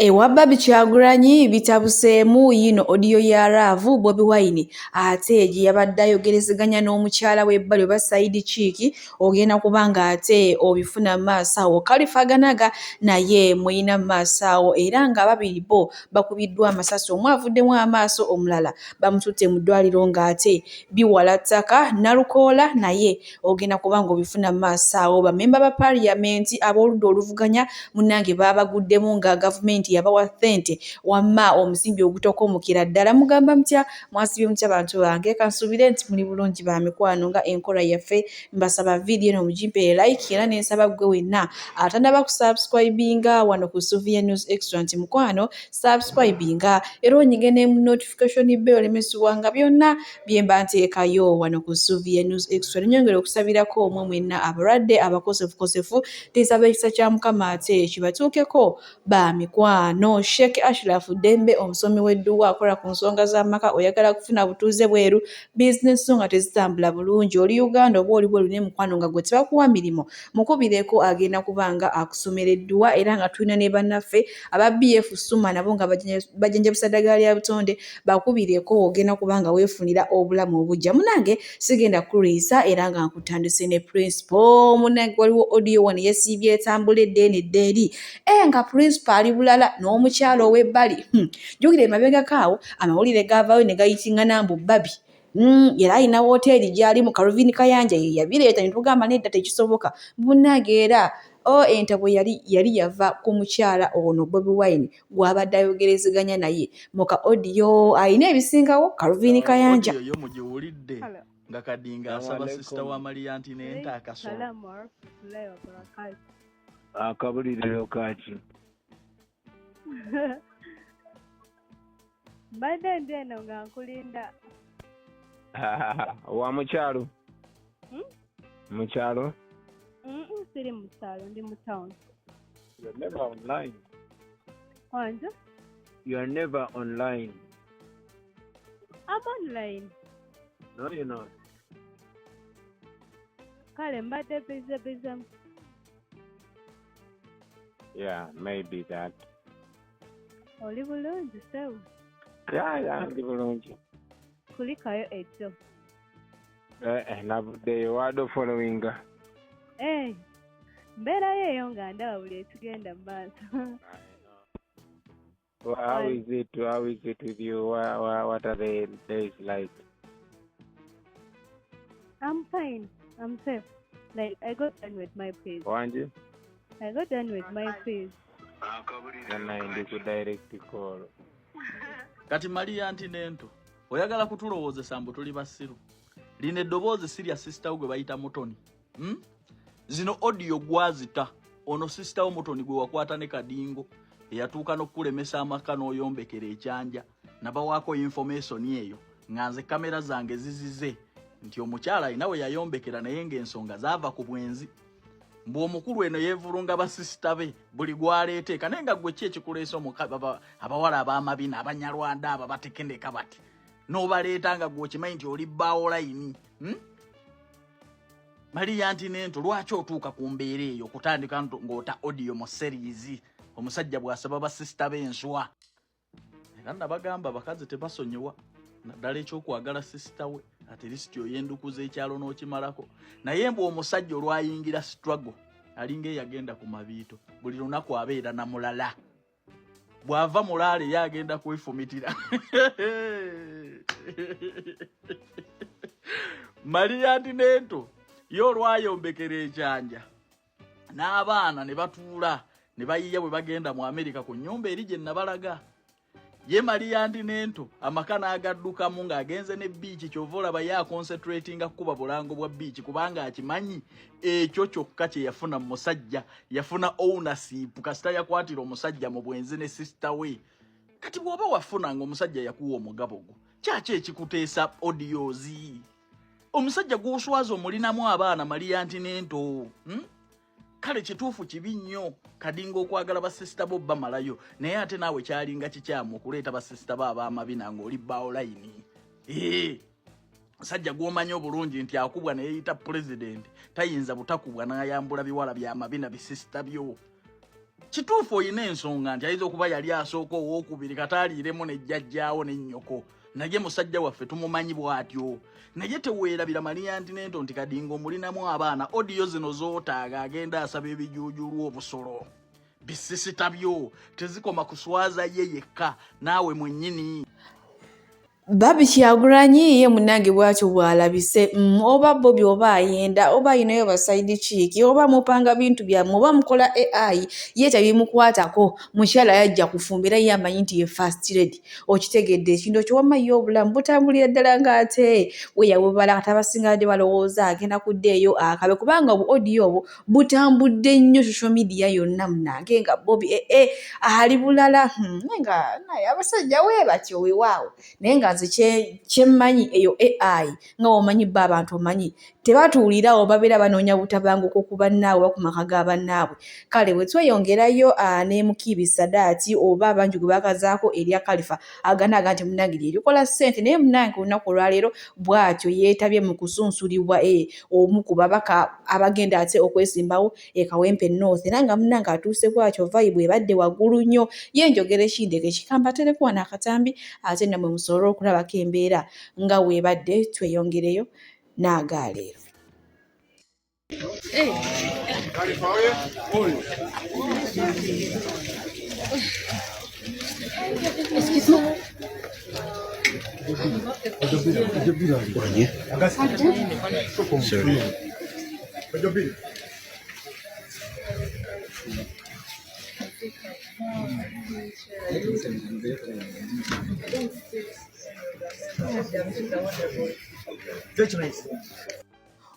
Ewabba Kyagulanyi bitabuseemu yino audio ya Laavu Bobi Wine ate gye yabadde ayogerezeganya n'omukyala w'ebbali oba Saidi Chiiki ogenda kubanga ate obifuna mu maaso awo kalifaganaga naye muyina mu maaso awo era nga babiri bo bakubiddwa amasasi omu avuddemu amaaso omulala bamututte mu ddwaliro ng'ate biwala ttaka Nalukoola naye ogenda kubanga obifuna mu maaso awo bamemba ba paaliyamenti ab'oludda oluvuganya munnange baabaguddemu nga gavumenti yabawa ssente wamma omusingi ogutokomukira ddala mugamba mutya mwasibye mutya bantu bange kansuubire nti muli bulungi ba mikwano nga enkola yaffe mbasaba vidiyo eno mugimpe like era n'ensaba ggwe wenna atandaba kusubscribinga wano ku Sylvia News Extra nti mukwano subscribinga era onyige ne notification bell olemesibwa nga byonna bye mba nteekayo wano ku Sylvia News Extra nyongera okusabirako omwe mwenna abalwadde abakosefukosefu tisaba ekisa kya Mukama ate kibatuukeko ba mikwano. Sheikh Ashraf Dembe omusomi w'edduwa akola ku nsonga z'amaka oyagala kufuna butuuze bweru business nga tezitambula bulungi oli Uganda oba oli bweru ne mukwano nga gwe tebakuwa mirimu mukubireko agenda kubanga akusomera edduwa era nga tulina ne bannaffe aba BF Suma nabo nga bajenjebusa ddagala lya butonde bakubireko ogenda kubanga weefunira obulamu obujja munange sigenda kuliisa era nga nkutandise ne principal munange waliwo audio wano yesiibye etambula eddeene eri nga principal ali bulala n'omukyalo ow'ebbali jjukira emabegako awo amawulire gaavaayo ne gayitingana mbu bbabi era alina wooteeri gy'ali mu Calvin Kayanja ye yabireeta ne tugamba nedda tekisoboka munnange era entabo yali yava ku mukyala ono Bobi Wine gw'abadde ayogerezeganya naye mu ka audio alina ebisingawo Calvin Kayanja yo mugiwulidde nga kadinga asaba sista wa Maria nti nenta akasoma akabuliriro kaki mbadde ndi eno nga nkulinda wa mukyalo mukyalo siri mu kyalo ndi mu town. You're never online. What? You're never online. I'm online. No, you're not. Kale mbadde busy. Yeah, maybe that. Oli bulungi sewu? Yeah, ndi bulungi. Kulikayo ekyo. Navuddeyo wado following. Mbeerayo eyo nga ndaba buli ekigenda mu maaso. How is it with you? What are the days like? I'm fine. I'm safe. Like, I got done with my phase. Wanji? I got done with my phase. Then I need to direct call. Kati Maria nti nento oyagala kutulowoozesa mbu tuli basiru lino eddoboozi sirya sister gwe bayita Mutoni zino audio gwazita ono sister wo Mutoni gwe wakwata ne kadingo eyatuuka n'okulemesa amaka n'oyombekera ekyanja nabawaako information eyo nganze kamera zange zizize nti omukyala alina we yayombekera naye ng'ensonga zaava ku bwenzi mbu omukulu eno yeevulunga basisita be buli gwaleeteeka naye nga gwe ki ekikuleesa abawala ab'amabina abanyalwanda abo batekendeka bati n'obaleeta nga gwe okimanyi nti oli bbaawo layini Maria nti nento lwaki otuuka ku mbeera eyo kutandika ng'ota audio mu series omusajja bw'asaba basisita b'enswa era nabagamba bakazi tebasonyiwa naddala ekyokwagala sisita we ate lisiti oyendukuza ekyalo n'okimalako naye mbu omusajja olwayingira struggle alinga eyagenda ku mabiito buli lunaku abeera na mulala bw'ava mulaale ye agenda kwefumitira Maria nti nento yo olwayombekera ekyanja n'abaana ne batuula ne bayiya bwe bagenda mu Amerika ku nnyumba eri gye nabalaga ye Maria nti nento amaka n'agaddukamu ng'agenze ne biiki kyova olaba ye aconcentratinga kuba bulango bwa biiki kubanga akimanyi ekyo kyokka kye yafuna mu musajja yafuna ownership kasita yakwatira omusajja mu bwenzi ne sister we kati bw'oba wafuna ng'omusajja yakuwa omugabo gwo kyaki ekikuteesa audiozi omusajja gw'oswaza omulinamu abaana Maria nti nento kale kituufu kibi nnyo kadinga okwagala basisita bo bamalayo naye ate naawe kyalinga kikyamu okuleeta basisita bo ab'amabina ng'oli bbaawo layini musajja gw'omanyi obulungi nti akubwa ne yeeyita pulezidenti tayinza butakubwa n'ayambula biwala by'amabina bisisita byo kituufu oyina ensonga nti ayinza okuba yali asooka owookubiri kataaliiremu ne jjajjaawo ne nnyoko naye musajja waffe tumumanyi bw'atyo naye teweerabira Maria Ntinento nti Kadingo mulinamu abaana odiyo zino zootaaga agenda asaba ebijuujulwa obusolo bisisita byo tezikoma kuswaza ye yekka naawe mwennyini. Babi Kyagulanyi ye munnange bw'atyo bw'alabise oba Bobby oba ayenda oba ayinayo basayidi kiiki oba mupanga bintu byammwe oba mukola AI ye tebimukwatako mukyala yajja kufumbira ye amanyi nti ye first lady okitegedde ekintu ekyo wamma ye obulamu butambulira ddala ng'ate we yabubala kati abasinga badde balowooza agenda kuddeeyo akabe kubanga obu audio obwo butambudde nnyo social media yonna munnange nga Bobby ali bulala nga naye abasajja we batyo weewaawo naye nga kyemmanyi eyo AI nga omanyi bba abantu omanyi tebatuulirawo babeera banoonya butabanguko ku bannaabwe oba ku maka ga bannaabwe kale bwe tweyongerayo ne Mukiibi Sadaati oba abangi gwe bakazaako erya Kalifa aganaga nti munnange lye likola ssente naye munnange ku lunaku olwaleero bw'atyo yeetabye mu kusunsulibwa omu ku babaka abagenda ate okwesimbawo e Kawempe North era nga munnange atuuse bw'atyo vibe ebadde waggulu nnyo ye njogera ekindeke ekikamba atereko wano akatambi ate nammwe musobole okulabako embeera nga weebadde tweyongereyo n'agaleero.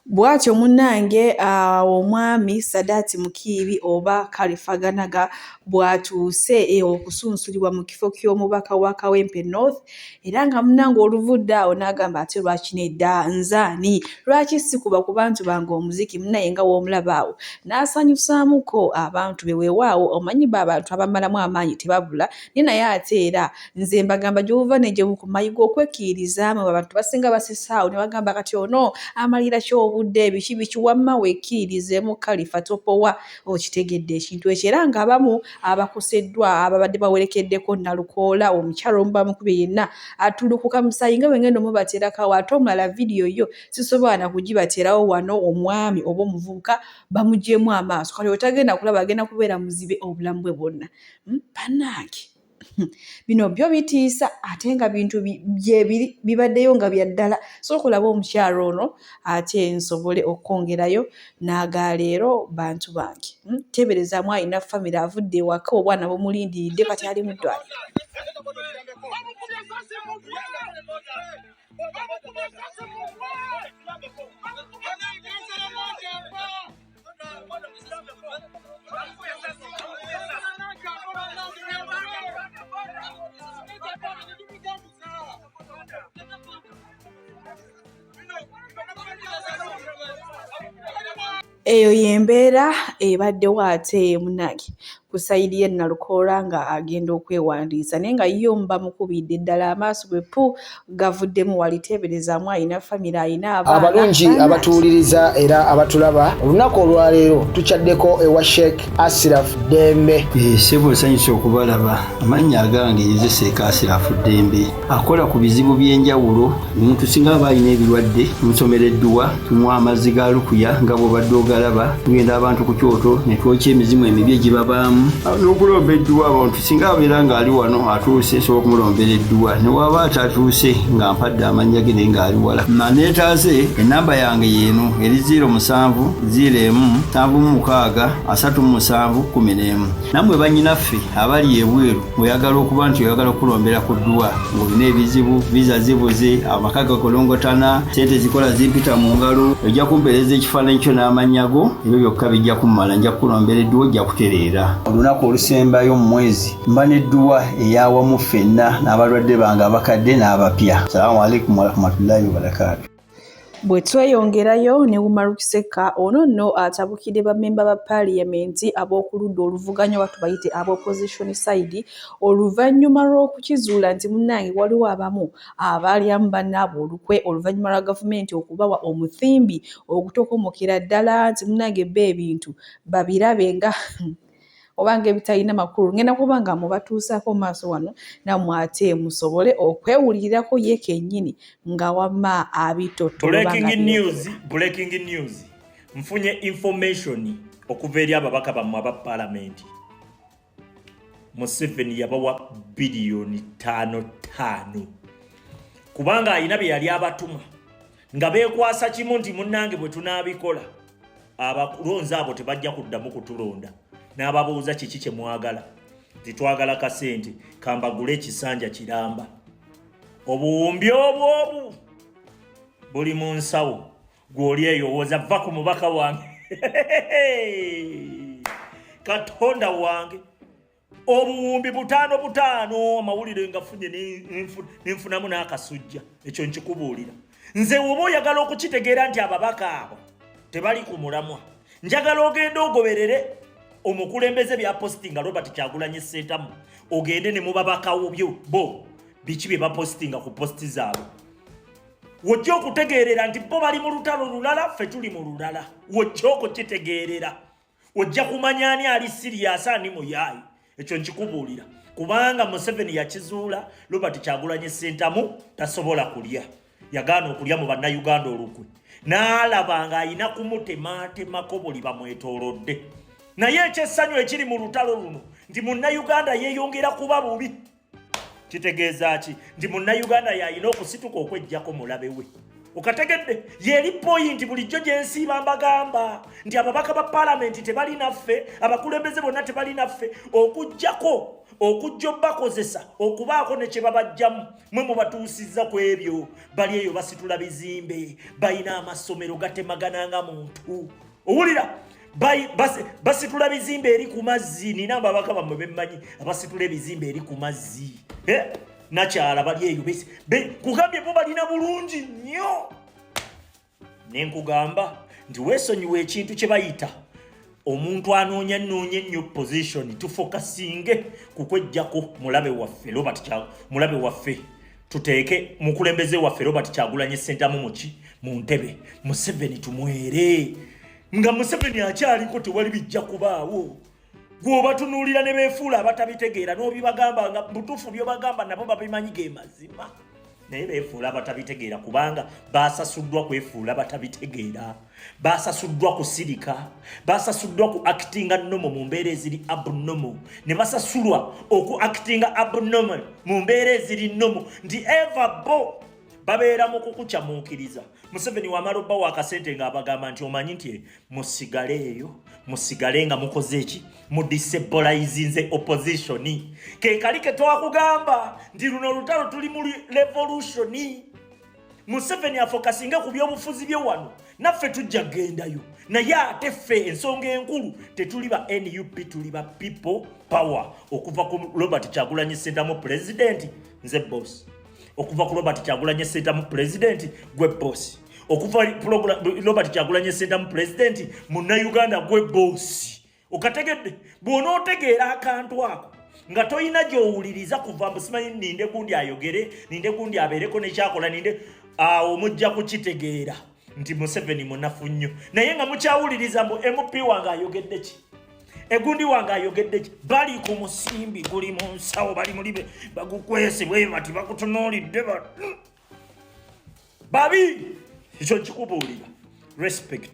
Bw'atyo munnange omwami Sadaati Mukiibi oba Kalifa Ganaga bw'atuuse okusunsulibwa mu kifo ky'omubaka wa Kawempe North era nga munnange oluvudde awo n'agamba ate lwaki nedda nzaani lwaki sikuba ku bantu bange omuziki munnaye nga w'omulaba awo n'asanyusaamuko abantu be weewaawo omanyi ba abantu abamalamu amaanyi tebabula naye ate era nze mbagamba gy'obuva ne gye bukumayiga okwekkiririzaamu abantu basinga basesaawo ne bagamba kati ono amalira ky'obudde biki wamma wekkiririzemu Kalifa topowa okitegedde ekintu ekyo era nga abamu abakoseddwa ababadde bawerekeddeko Nalukoola omukyalo omu bamukubye yenna atulukuka musayi nga bwe ngenda omubateerakawo ate omulala vidiyo yo sisobola na kugibateerawo wano omwami oba omuvubuka bamugyemu amaaso kati otagenda kulaba agenda kubeera muzibe obulamu bwe bwonna bannange bino byo bitiisa ate nga bintu byebiri bibaddeyo nga bya ddala sooka olaba omukyalo ono ate nsobole okwongerayo n'agaleero bantu bange teeberezaamu alina famire avudde ewaka obwana bumulindiridde kati ali mu ddwaliro. Eyo y'embeera ebaddewo ate munnange ku sayidi ye Nalukoola nga agenda okwewandiisa naye nga ye omu bamukubidde ddala amaaso bwe pu gavuddemu wali teeberezaamu alina famire alina abaana. Abalungi abatuwuliriza era abatulaba olunaku olwaleero tukyaddeko ewa Sheikh Ashraf Dembe. Ssebo nsanyuse okubalaba amannya agange ye Sheikh Ashraf Dembe akola ku bizibu by'enjawulo omuntu singa aba alina ebirwadde tumusomereddwa tumuwa amazzi ga lukuya nga bw'obadde ogalaba tugenda abantu ku kyoto ne twokya emizimu emibi egibabaamu n'okulomba edduwa abantu singa abeera ng'ali wano atuuse sobola okumulombera edduwa ne waba atatuuse nga mpadde amannya ge naye ng'ali wala neetaaze ennamba yange yeeno eri 0701763711 nammwe bannyinaffe abali ebweru oyagala okuba nti oyagala okulombera ku dduwa ng'olina ebizibu viza zibuze amaka gakolongotana sente zikola zimpita mu ngalo ojja kumpeereza ekifaananyi kyo n'amannya go ebyo byokka bijja kummala nja kukulombera edduwa ojja kutereera olunaku olusembayo mu mwezi mba n'edduwa ey'awamu ffenna n'abalwadde bange abakadde n'abapya. Salaamu alaikum warahmatullahi wabarakaatu. Bwe tweyongerayo ne Umarukiseka ono nno atabukidde bammemba ba paaliyamenti ab'okuludda oluvuganya oba tubayite ab'opposition side oluvannyuma lw'okukizuula nti munnange waliwo abamu abaalyamu bannaabwe olukwe oluvannyuma lwa gavumenti okubawa omuthimbi ogutokomokera ddala nti munnange bba ebintu babirabe nga obanga ebitalina makulu ngenda kuba nga mubatuusaako maaso wano nammwe ate musobole okwewulirirako ye kennyini nga wamma abitottolo. Breaking news. Mfunye information okuva eri ababaka bammwe aba Parliament. Museveni yabawa biliyoni 5 kubanga ayina bye yali abatuma nga beekwasa kimu nti munnange bwe tunaabikola abakulonzi abo tebajja kuddamu kutulonda n'ababuuza kiki kye mwagala titwagala kasente kambagule ekisanja kiramba obuwumbi obwobu buli mu nsawo gw'oli eyowooza va ku mubaka wange Katonda wange obuwumbi 5 amawulire ngafunye n'enfunamu n'akasujja ekyo nkikubuulira nze woba oyagala okukitegeera nti ababaka abo tebali ku mulamwa njagala ogende ogoberere omukulembeze bya postinga Robert Kyagulanyi Ssentamu ogende ne mubabakawo byo bo biki bye bapostinga ku posti zaabwe wojja okutegeerera nti bo bali mu lutalo lulala ffe tuli mu lulala wojja okukitegeerera ojja kumanya ani ali sirias ani muyaayi ekyo nkikubuulira kubanga Museveni yakizuula Robert Kyagulanyi Ssentamu tasobola kulya yagaana okulya mu bannayuganda olukwe n'alaba nga ayina kumutematemako buli bamwetoolodde naye ekyessanyu ekiri mu lutalo luno nti munnayuganda yeeyongera kuba bubi kitegeeza ki nti munnayuganda yalina okusituka okwejjako mulabe we okategedde yeri point bulijjo gyensiiba mbagamba nti ababaka ba Parliament tebali naffe abakulembeze bonna tebali naffe okujjako okujja bakozesa okubaako ne kye babajjamu mwe mubatuusizza ku ebyo bali eyo basitula bizimbe balina amasomero gatemagananga muntu owulira basitula bizimbe eri ku mazzi nina ababaka bammwe bemmanyi abasitula ebizimbe eri ku mazzi nakyala bali eyo kugambye bo balina bulungi nnyo nenkugamba nti weesonyiwa ekintu kye bayita omuntu anoonya nnyo position tufokasinge ku kwejjako mulabe waffe mulabe waffe tuteeke mukulembeze waffe Robert Kyagulanyi Ssentamu muki mu ntebe Museveni tumwere nga Museveni akyaliko tewali bijja kubaawo gwoba tunuulira ne beefuula abatabitegeera n'obibagamba nga butuufu byobagamba nabo babimanyi ge mazima naye beefuula abatabitegeera kubanga baasasuddwa kwefuula batabitegeera baasasuddwa kusirika baasasuddwa ku actinga nomo mu mbeera eziri abnormal ne basasulwa oku actinga abnormal mu mbeera eziri nomo nti eva bo babeera mu kukukyamuukiriza Museveni wamala obbawo akasente ng'abagamba nti omanyi nti musigale eyo musigale nga mukoze eki mudisabilizinze opposition ke kali ke twakugamba nti luno olutalo tuli mu revolution Museveni afokasinga ku byobufuzi bye wano naffe tujja gendayo naye ate ffe ensonga enkulu tetuli ba NUP tuli ba people power okuva ku Robert Kyagulanyi Ssentamu president nze boss okuva ku Robert Kyagulanyi Ssentamu president gwe boss okuva Robert Kyagulanyi Ssentamu president munnayuganda gwe boss okategedde bw'onootegeera akantu ako nga toyina gy'owuliriza kuva mbusimanyi ninde gundi ayogere ninde gundi abeereko nekyakola ninde awo mujja kukitegeera nti Museveni munafu nnyo naye nga mukyawuliriza mbu MP wange ayogedde ki egundi wange ayogedde ki bali ku musimbi guli mu nsawo bali mulibe bagukwese bwe bati bakutunuulidde babi ekyo kikubuulira respect